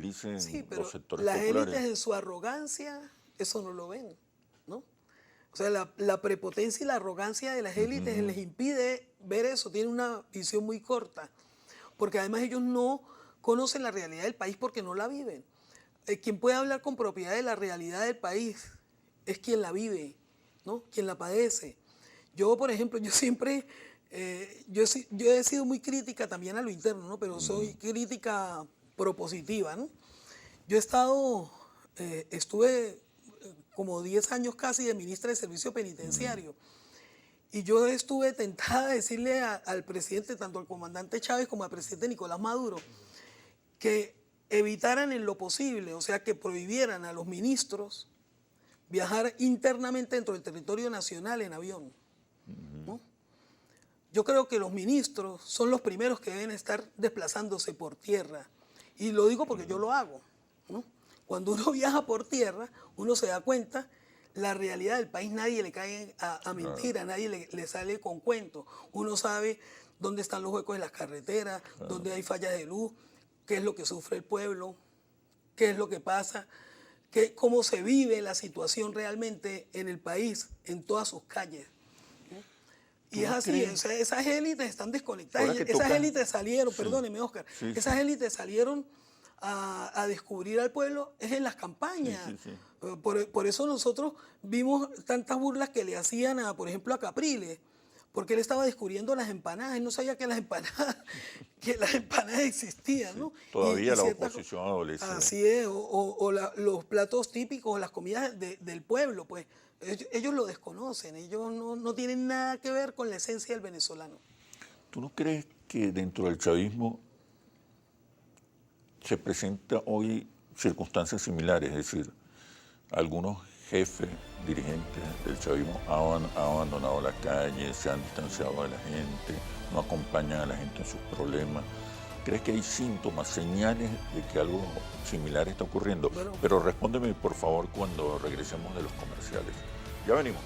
utilicen pero los sectores las populares. élites en su arrogancia, eso no lo ven, ¿no? O sea, la prepotencia y la arrogancia de las élites les impide ver eso, tienen una visión muy corta, porque además ellos no conocen la realidad del país porque no la viven. Quien puede hablar con propiedad de la realidad del país es quien la vive, ¿no? Quien la padece. Yo, por ejemplo, yo siempre, yo he sido muy crítica también a lo interno, ¿no? Pero soy crítica propositiva, ¿no? Yo he estado, estuve como 10 años casi de ministra de Servicio Penitenciario. Y yo estuve tentada de decirle al presidente, tanto al comandante Chávez como al presidente Nicolás Maduro, que evitaran en lo posible, o sea, que prohibieran a los ministros viajar internamente dentro del territorio nacional en avión, ¿no? Yo creo que los ministros son los primeros que deben estar desplazándose por tierra. Y lo digo porque yo lo hago, ¿no? Cuando uno viaja por tierra, uno se da cuenta la realidad del país, nadie le cae a mentira, nadie le sale con cuentos. Uno sabe dónde están los huecos de las carreteras, dónde hay fallas de luz, qué es lo que sufre el pueblo, qué es lo que pasa, cómo se vive la situación realmente en el país, en todas sus calles. Y es así, o sea, esas élites están desconectadas. Esas élites salieron, perdóneme Oscar, esas élites salieron a descubrir al pueblo es en las campañas. Por eso nosotros vimos tantas burlas que le hacían, por ejemplo, a Capriles, porque él estaba descubriendo las empanadas, él no sabía que las empanadas existían, ¿no? Todavía la oposición adolece. Así es, los platos típicos, las comidas del pueblo, pues ellos lo desconocen, ellos no tienen nada que ver con la esencia del venezolano. ¿Tú no crees que dentro del chavismo se presentan hoy circunstancias similares? Es decir, algunos jefes, dirigentes del chavismo han abandonado la calle, se han distanciado de la gente, no acompañan a la gente en sus problemas. ¿Crees que hay síntomas, señales de que algo similar está ocurriendo? Bueno, pero respóndeme, por favor, cuando regresemos de los comerciales. Ya venimos.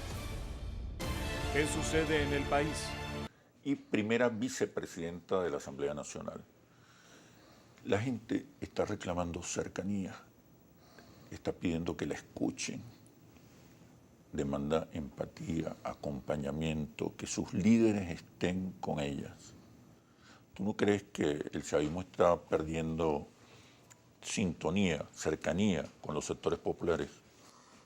¿Qué sucede en el país? Y primera vicepresidenta de la Asamblea Nacional. La gente está reclamando cercanía, está pidiendo que la escuchen, demanda empatía, acompañamiento, que sus líderes estén con ellas. ¿Tú no crees que el chavismo está perdiendo sintonía, cercanía con los sectores populares?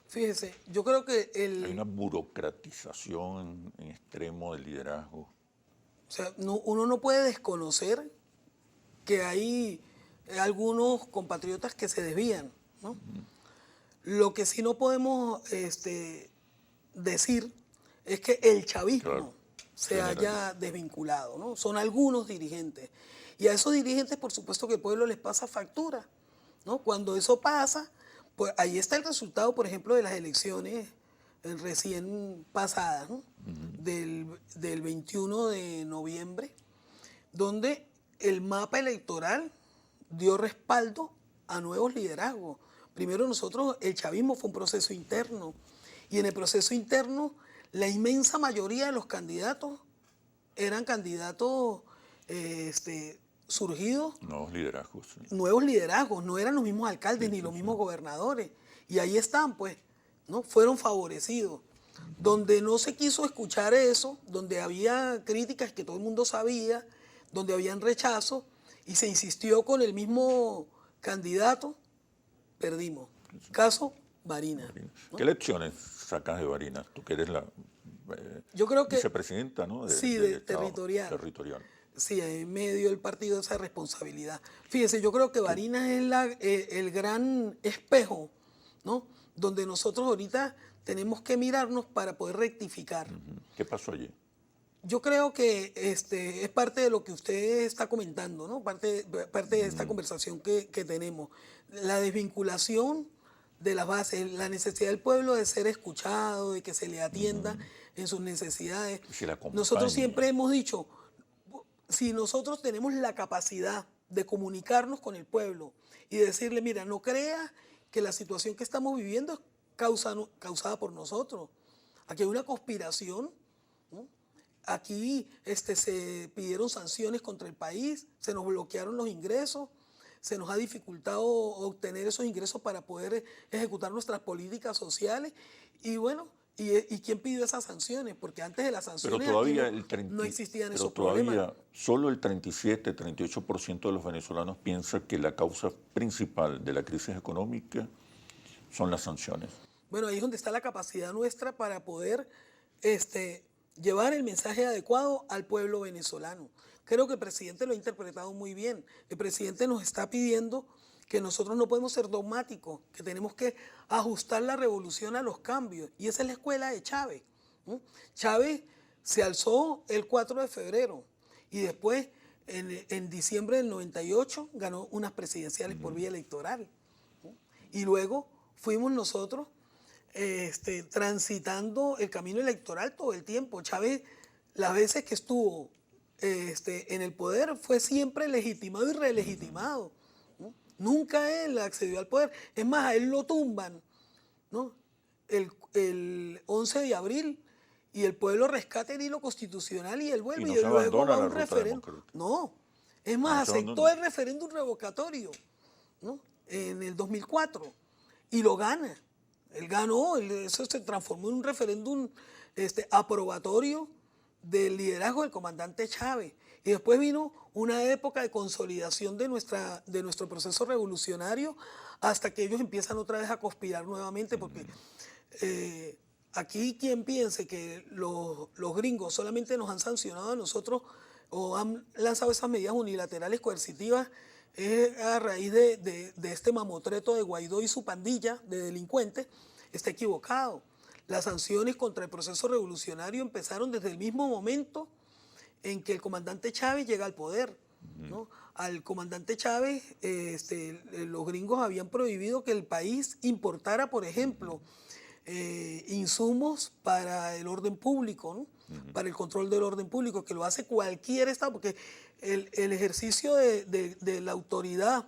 Fíjese, yo creo que hay una burocratización en extremo del liderazgo. O sea, uno no puede desconocer que hay algunos compatriotas que se desvían, ¿no? Lo que sí no podemos decir es que el chavismo se haya desvinculado, ¿no? Son algunos dirigentes. Y a esos dirigentes, por supuesto que el pueblo les pasa factura, ¿no? Cuando eso pasa, pues ahí está el resultado, por ejemplo, de las elecciones recién pasadas, ¿no? Del 21 de noviembre, donde el mapa electoral dio respaldo a nuevos liderazgos. Primero nosotros, el chavismo fue un proceso interno, y en el proceso interno la inmensa mayoría de los candidatos eran candidatos surgidos. Nuevos liderazgos. Sí. Nuevos liderazgos, no eran los mismos alcaldes ni los mismos gobernadores. Y ahí están, pues, ¿no? Fueron favorecidos. Donde no se quiso escuchar eso, donde había críticas que todo el mundo sabía, donde habían rechazo, y se insistió con el mismo candidato, perdimos. Caso Barinas. ¿no? ¿Qué lecciones sacas de Barinas? Tú que eres la yo creo que, vicepresidenta, ¿no? De territorial. Sí, en medio del partido esa responsabilidad. Fíjese, yo creo que Barinas es el gran espejo, ¿no? Donde nosotros ahorita tenemos que mirarnos para poder rectificar. ¿Qué pasó allí? Yo creo que es parte de lo que usted está comentando, ¿no? Parte de esta conversación que tenemos. La desvinculación de las bases, la necesidad del pueblo de ser escuchado, de que se le atienda en sus necesidades. Nosotros siempre hemos dicho, si nosotros tenemos la capacidad de comunicarnos con el pueblo y decirle, mira, no creas que la situación que estamos viviendo es causada por nosotros. Aquí hay una conspiración, ¿no? Aquí se pidieron sanciones contra el país, se nos bloquearon los ingresos, se nos ha dificultado obtener esos ingresos para poder ejecutar nuestras políticas sociales. Y bueno, ¿y quién pidió esas sanciones? Porque antes de las sanciones Pero todavía no existían pero esos todavía problemas. solo el 37-38% de los venezolanos piensa que la causa principal de la crisis económica son las sanciones. Bueno, ahí es donde está la capacidad nuestra para poder llevar el mensaje adecuado al pueblo venezolano. Creo que el presidente lo ha interpretado muy bien. El presidente nos está pidiendo que nosotros no podemos ser dogmáticos, que tenemos que ajustar la revolución a los cambios. Y esa es la escuela de Chávez. Chávez se alzó el 4 de febrero y después, en diciembre del 98, ganó unas presidenciales por vía electoral. Y luego fuimos nosotros transitando el camino electoral todo el tiempo. Chávez, las veces que estuvo en el poder, fue siempre legitimado y relegitimado. Nunca él accedió al poder. Es más, a él lo tumban, ¿no? El 11 de abril y el pueblo rescata el hilo constitucional y él vuelve Y no y se luego abandona va a la un ruta referéndum. democrática. No, es más, No se aceptó abandona. el referéndum revocatorio, ¿no? En el 2004 y lo gana. Él ganó, eso se transformó en un referéndum aprobatorio del liderazgo del comandante Chávez. Y después vino una época de consolidación de nuestro proceso revolucionario hasta que ellos empiezan otra vez a conspirar nuevamente, porque aquí quien piense que los gringos solamente nos han sancionado a nosotros o han lanzado esas medidas unilaterales coercitivas es a raíz de este mamotreto de Guaidó y su pandilla de delincuentes, está equivocado. Las sanciones contra el proceso revolucionario empezaron desde el mismo momento en que el comandante Chávez llega al poder, ¿no? Al comandante Chávez, los gringos habían prohibido que el país importara, por ejemplo, insumos para el orden público, ¿no? Para el control del orden público, que lo hace cualquier Estado, porque el ejercicio de la autoridad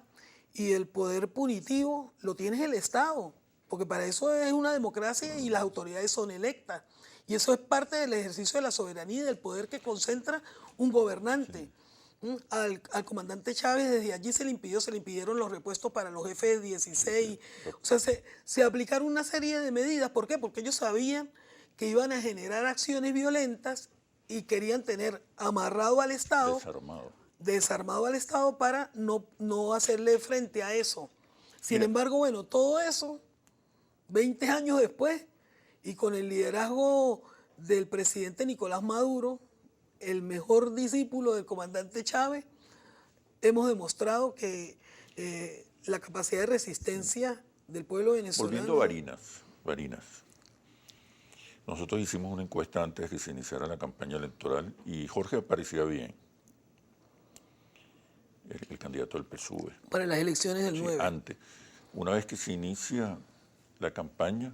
y el poder punitivo lo tiene el Estado, porque para eso es una democracia y las autoridades son electas. Y eso es parte del ejercicio de la soberanía y del poder que concentra un gobernante. Al comandante Chávez desde allí se le impidieron los repuestos para los F-16. O sea, se aplicaron una serie de medidas. ¿Por qué? Porque ellos sabían que iban a generar acciones violentas y querían tener amarrado al Estado, desarmado al Estado para no hacerle frente a eso. Sin embargo, bueno, todo eso, 20 años después, y con el liderazgo del presidente Nicolás Maduro, el mejor discípulo del comandante Chávez, hemos demostrado que la capacidad de resistencia del pueblo venezolano... Volviendo a Barinas. Nosotros hicimos una encuesta antes de que se iniciara la campaña electoral y Jorge aparecía bien, el candidato del PSUV. Para las elecciones del 9. Antes. Una vez que se inicia la campaña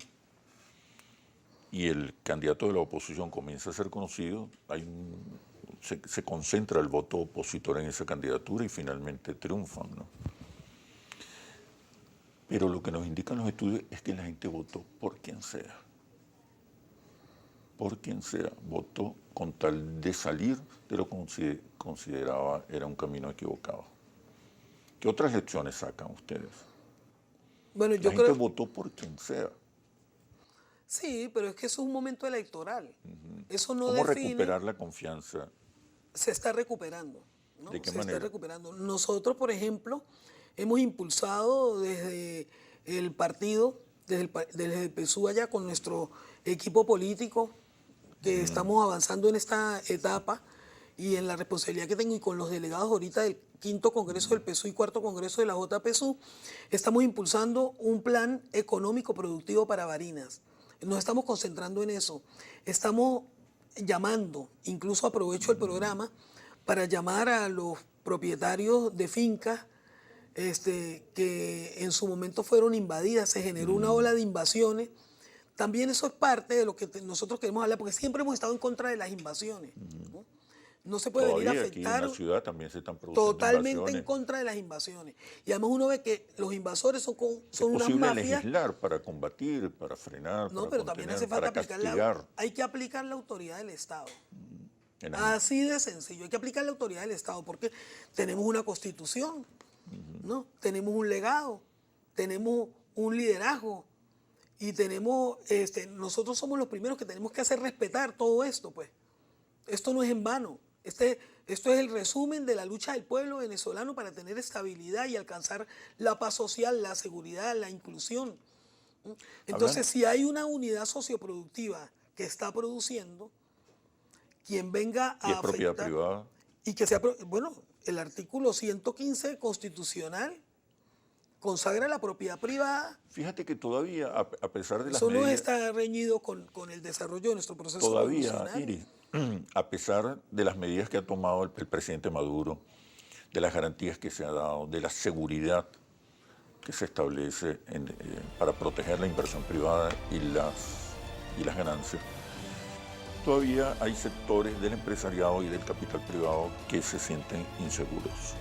y el candidato de la oposición comienza a ser conocido, se concentra el voto opositor en esa candidatura y finalmente triunfan, ¿no? Pero lo que nos indican los estudios es que la gente votó por quien sea. Por quien sea, votó con tal de salir de lo que consideraba era un camino equivocado. ¿Qué otras lecciones sacan ustedes? Bueno, La gente votó por quien sea. Sí, pero es que eso es un momento electoral. Eso no ¿Cómo define... recuperar la confianza? Se está recuperando, ¿no? ¿De qué se manera? está recuperando. Nosotros, por ejemplo, hemos impulsado desde el partido, desde el PSUV allá con nuestro equipo político, que estamos avanzando en esta etapa y en la responsabilidad que tengo y con los delegados ahorita del 5º Congreso del PSUV y 4º Congreso de la JPSUV, estamos impulsando un plan económico productivo para Barinas. Nos estamos concentrando en eso. Estamos llamando, incluso aprovecho el programa para llamar a los propietarios de fincas que en su momento fueron invadidas, se generó una ola de invasiones. También eso es parte de lo que nosotros queremos hablar, porque siempre hemos estado en contra de las invasiones, ¿no? No se puede venir a Todavía aquí afectar. en la ciudad también se están produciendo Totalmente invasiones. en contra de las invasiones. Y además uno ve que los invasores son Es unas posible mafias. legislar para combatir, para frenar, No, para pero también contener, hace falta para castigar. hay que aplicar la autoridad del Estado. En la- Así de sencillo, hay que aplicar la autoridad del Estado porque tenemos una constitución ¿no? Tenemos un legado, tenemos un liderazgo y tenemos, nosotros somos los primeros que tenemos que hacer respetar todo esto, pues. Esto no es en vano. Esto es el resumen de la lucha del pueblo venezolano para tener estabilidad y alcanzar la paz social, la seguridad, la inclusión. Entonces, si hay una unidad socioproductiva que está produciendo, quien venga a ¿Y es propiedad afectar, privada? y que sea, bueno, el artículo 115 constitucional consagra la propiedad privada. Fíjate que todavía, a pesar de las Eso no medidas... está reñido con el desarrollo de nuestro proceso Todavía, revolucionario. Iris, a pesar de las medidas que ha tomado el presidente Maduro, de las garantías que se ha dado, de la seguridad que se establece para proteger la inversión privada y las ganancias, todavía hay sectores del empresariado y del capital privado que se sienten inseguros.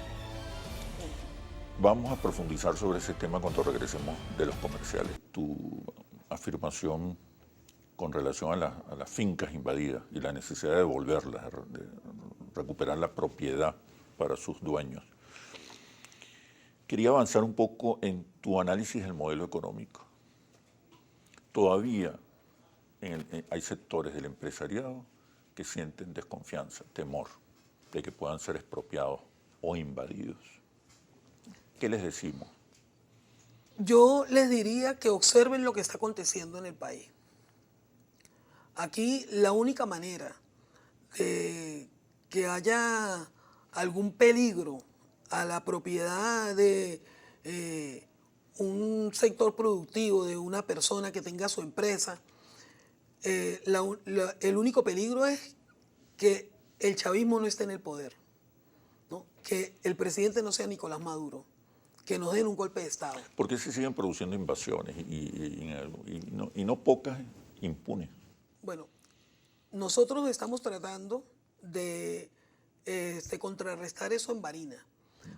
Vamos a profundizar sobre ese tema cuando regresemos de los comerciales. Tu afirmación con relación a las fincas invadidas y la necesidad de devolverlas, de recuperar la propiedad para sus dueños. Quería avanzar un poco en tu análisis del modelo económico. Todavía hay sectores del empresariado que sienten desconfianza, temor de que puedan ser expropiados o invadidos. ¿Qué les decimos? Yo les diría que observen lo que está aconteciendo en el país. Aquí la única manera de que haya algún peligro a la propiedad de un sector productivo, de una persona que tenga su empresa, el único peligro es que el chavismo no esté en el poder, ¿no? Que el presidente no sea Nicolás Maduro, que nos den un golpe de Estado. ¿Por qué se siguen produciendo invasiones y no pocas impunes? Bueno, nosotros estamos tratando de contrarrestar eso en Barinas.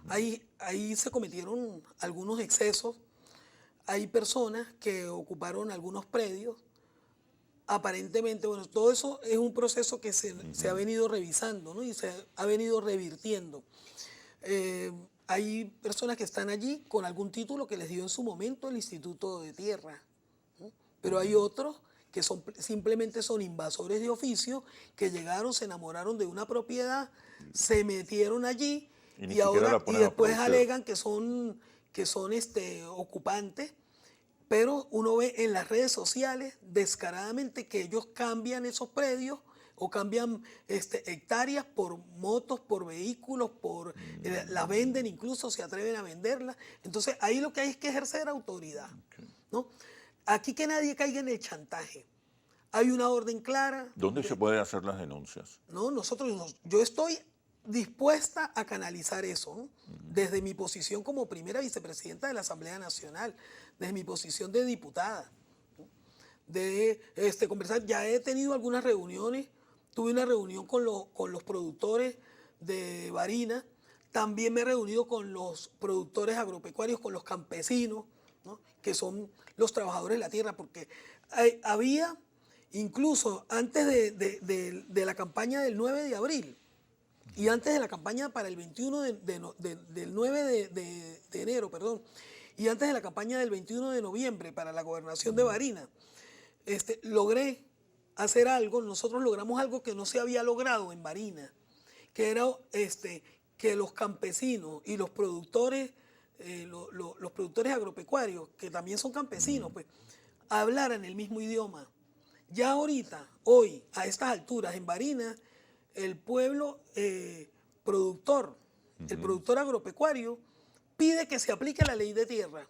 Ahí se cometieron algunos excesos. Hay personas que ocuparon algunos predios. Aparentemente, bueno, todo eso es un proceso que se ha venido revisando, ¿no? Y se ha venido revirtiendo. Hay personas que están allí con algún título que les dio en su momento el Instituto de Tierra, ¿no? Pero hay otros que simplemente son invasores de oficio, que llegaron, se enamoraron de una propiedad, se metieron allí y después alegan que son ocupantes, pero uno ve en las redes sociales descaradamente que ellos cambian esos predios o cambian hectáreas por motos, por vehículos, las venden, incluso se atreven a venderlas. Entonces ahí lo que hay es que ejercer autoridad, ¿no? Aquí que nadie caiga en el chantaje. Hay una orden clara. ¿Dónde se pueden hacer las denuncias? No, yo estoy dispuesta a canalizar eso, ¿no? Desde mi posición como primera vicepresidenta de la Asamblea Nacional, desde mi posición de diputada, ¿no? De conversar. Ya he tenido algunas reuniones. Tuve una reunión con los productores de Barinas. También me he reunido con los productores agropecuarios, con los campesinos, ¿no? Que son los trabajadores de la tierra, porque había, incluso antes de la campaña del 9 de abril y antes de la campaña para el 21 del 9 de enero, perdón, y antes de la campaña del 21 de noviembre para la gobernación de Barinas, logré hacer algo. Nosotros logramos algo que no se había logrado en Barinas, que era que los campesinos y los productores, los productores agropecuarios, que también son campesinos, pues, hablaran el mismo idioma. Ya ahorita, hoy, a estas alturas, en Barinas, el pueblo productor, el productor agropecuario, pide que se aplique la ley de tierra.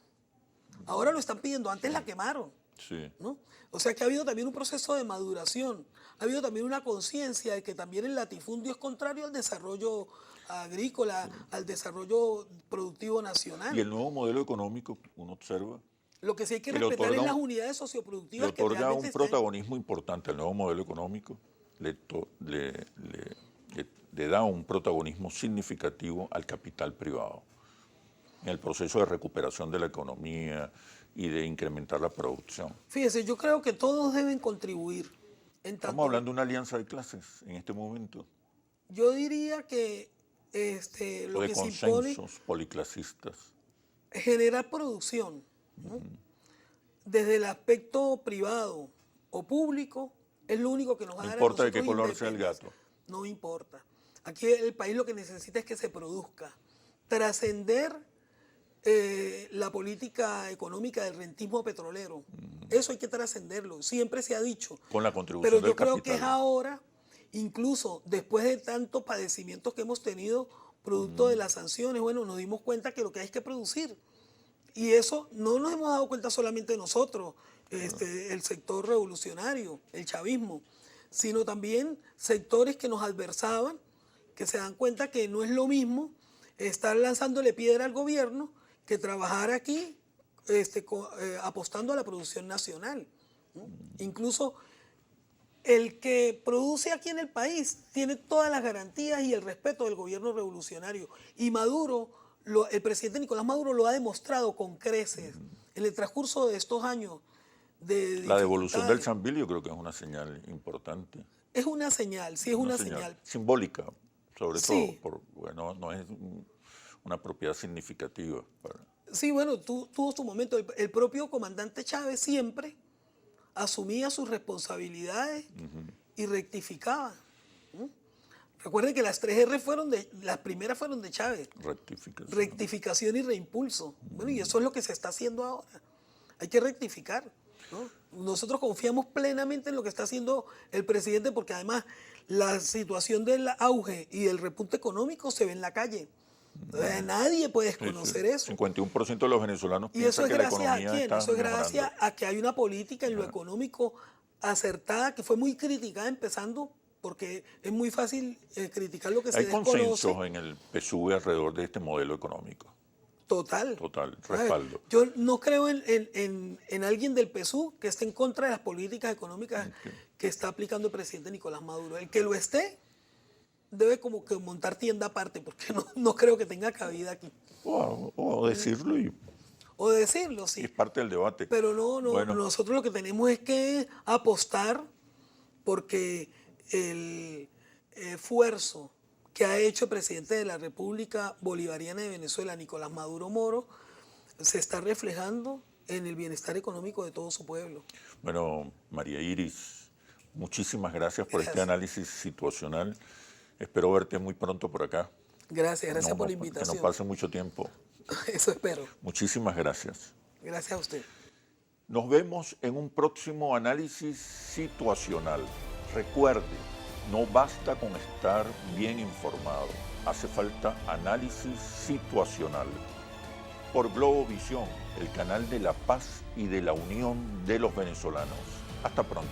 Ahora lo están pidiendo, antes la quemaron. Sí. ¿No? O sea que ha habido también un proceso de maduración, ha habido también una conciencia de que también el latifundio es contrario al desarrollo agrícola, al desarrollo productivo nacional. Y el nuevo modelo económico, uno observa, lo que sí hay que respetar es las unidades socioproductivas. Le otorga un protagonismo importante al nuevo modelo económico, le da un protagonismo significativo al capital privado en el proceso de recuperación de la economía y de incrementar la producción. Fíjese, yo creo que todos deben contribuir. Estamos hablando de una alianza de clases en este momento. Yo diría que lo o de que se impone consensos policlasistas. es generar producción, ¿no? Desde el aspecto privado o público, es lo único que nos va a No dar a importa de qué nosotros color sea el independencia. gato. No importa. Aquí el país lo que necesita es que se produzca. Trascender la política económica del rentismo petrolero. Eso hay que trascenderlo. Siempre se ha dicho. Con la contribución Pero yo del creo capital. que es ahora, incluso después de tantos padecimientos que hemos tenido producto de las sanciones, bueno, nos dimos cuenta que lo que hay es que producir. Y eso no nos hemos dado cuenta solamente nosotros, el sector revolucionario, el chavismo, sino también sectores que nos adversaban, que se dan cuenta que no es lo mismo estar lanzándole piedra al gobierno que trabajar aquí apostando a la producción nacional, ¿no? Incluso el que produce aquí en el país tiene todas las garantías y el respeto del gobierno revolucionario. Y Maduro, el presidente Nicolás Maduro lo ha demostrado con creces en el transcurso de estos años de La devolución del dificultades. Sambil yo creo que es una señal importante. Es una señal, sí es una señal. Simbólica, sobre Sí. todo, bueno, no es una propiedad significativa. Sí, bueno, tuvo su momento. El propio comandante Chávez siempre asumía sus responsabilidades y rectificaba. ¿No? Recuerden que las 3R las primeras fueron de Chávez. Rectificación. Rectificación y reimpulso. Bueno, y eso es lo que se está haciendo ahora. Hay que rectificar, ¿no? Nosotros confiamos plenamente en lo que está haciendo el presidente porque además la situación del auge y del repunte económico se ve en la calle. Nadie puede desconocer eso. 51% de los venezolanos ¿Y eso piensan es que la gracias a economía quién? está Eso es mejorando. gracias a que hay una política en lo económico acertada que fue muy criticada empezando porque es muy fácil criticar lo que se Hay desconoce. consenso en el PSUV alrededor de este modelo económico. Total. Total, A ver, respaldo. yo no creo en alguien del PSUV que esté en contra de las políticas económicas que está aplicando el presidente Nicolás Maduro. El que lo esté debe como que montar tienda aparte porque no creo que tenga cabida aquí. O decirlo y O decirlo, sí. es parte del debate. Pero no, Bueno. nosotros lo que tenemos es que apostar porque el esfuerzo que ha hecho el presidente de la República Bolivariana de Venezuela, Nicolás Maduro Moro, se está reflejando en el bienestar económico de todo su pueblo. Bueno, María Iris, muchísimas gracias por este Gracias. análisis situacional. Espero verte muy pronto por acá. Gracias por la Que no invitación. pase mucho tiempo. Eso espero. Muchísimas gracias. Gracias a usted. Nos vemos en un próximo análisis situacional. Recuerde, no basta con estar bien informado, hace falta análisis situacional. Por Globovisión, el canal de la paz y de la unión de los venezolanos. Hasta pronto.